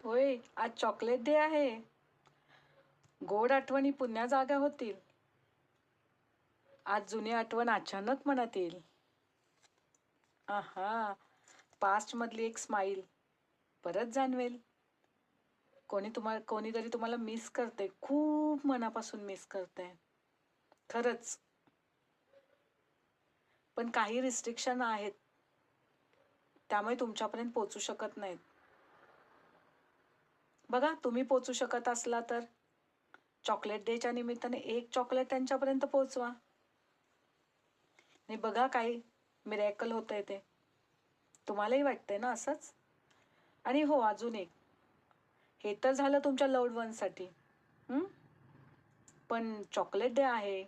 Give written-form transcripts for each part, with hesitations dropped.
होय, आज chocolate day आहे. गोड आठवणी पुन्हा जाग्या होतील. आज जुनी आठवण अचानक मनात येईल. आहा, पास्टमधली एक स्माईल परत जाणवेल. कोणीतरी तुम्हाला मिस करते, खूप मनापासून मिस करते. खरंच. पण काही रिस्ट्रिक्शन आहेत, त्यामुळे तुमच्यापर्यंत पोहोचू शकत नाहीत. बघा, तुम्ही पोहोचू शकत असला तर चॉकलेट डेच्या निमित्ताने एक चॉकलेट त्यांच्यापर्यंत पोहोचवा. आणि बघा काही मिरॅकल होतंय ते. तुम्हालाही वाटतंय ना असंच? आणि हो, अजून एक. हे तर झालं तुमच्या लव्ड वनसाठी. पण चॉकलेट डे आहे,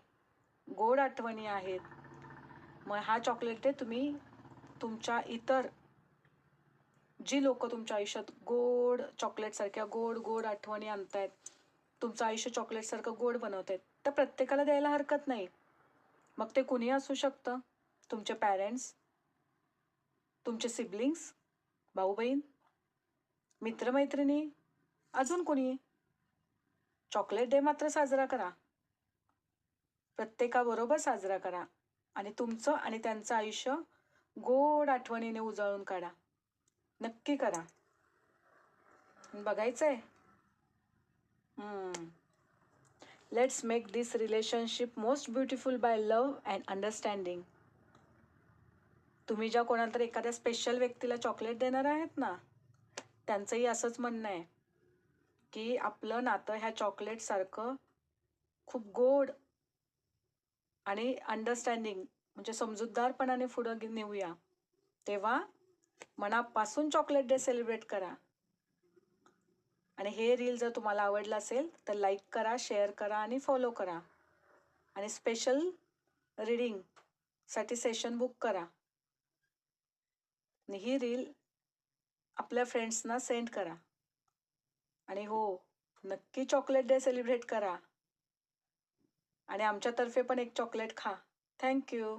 गोड आठवणी आहेत. मग हा चॉकलेट डे तुम्ही तुमच्या इतर जी लोक तुमच्या आयुष्यात गोड चॉकलेटसारख्या गोड गोड आठवणी आणतायत, तुमचं आयुष्य चॉकलेटसारखं गोड बनवतायत, तर प्रत्येकाला द्यायला हरकत नाही. मग ते कुणी असू शकतं. तुमचे पॅरेंट्स, तुमचे सिबलिंग्स, भाऊ बहीण, मित्रमैत्रिणी, अजून कोणी. चॉकलेट डे मात्र साजरा करा. प्रत्येकाबरोबर साजरा करा आणि तुमचं आणि त्यांचं आयुष्य गोड आठवणीने उजळून काढा. नक्की करा. बघायचंय. Let's make this relationship most beautiful by love and understanding. तुम्ही ज्या कोणाला तरी एखाद्या स्पेशल व्यक्तीला चॉकलेट देणार आहेत ना, त्यांचंही असंच म्हणणं आहे की आपलं नातं ह्या चॉकलेटसारखं खूप गोड आणि अंडरस्टँडिंग म्हणजे समजूतदारपणाने पुढं नेऊया. तेव्हा मनापासून चॉकलेट डे सेलिब्रेट करा. आणि हे रील जर तुम्हाला आवडलं असेल तर लाईक करा, शेअर करा आणि फॉलो करा. आणि स्पेशल रीडिंगसाठी सेशन बुक करा. आणि ही रील आपल्या फ्रेंड्सना सेंड करा. आणि हो, नक्की चॉकलेट डे सेलिब्रेट करा. आणि आमच्यातर्फे पण एक चॉकलेट खा. थँक्यू.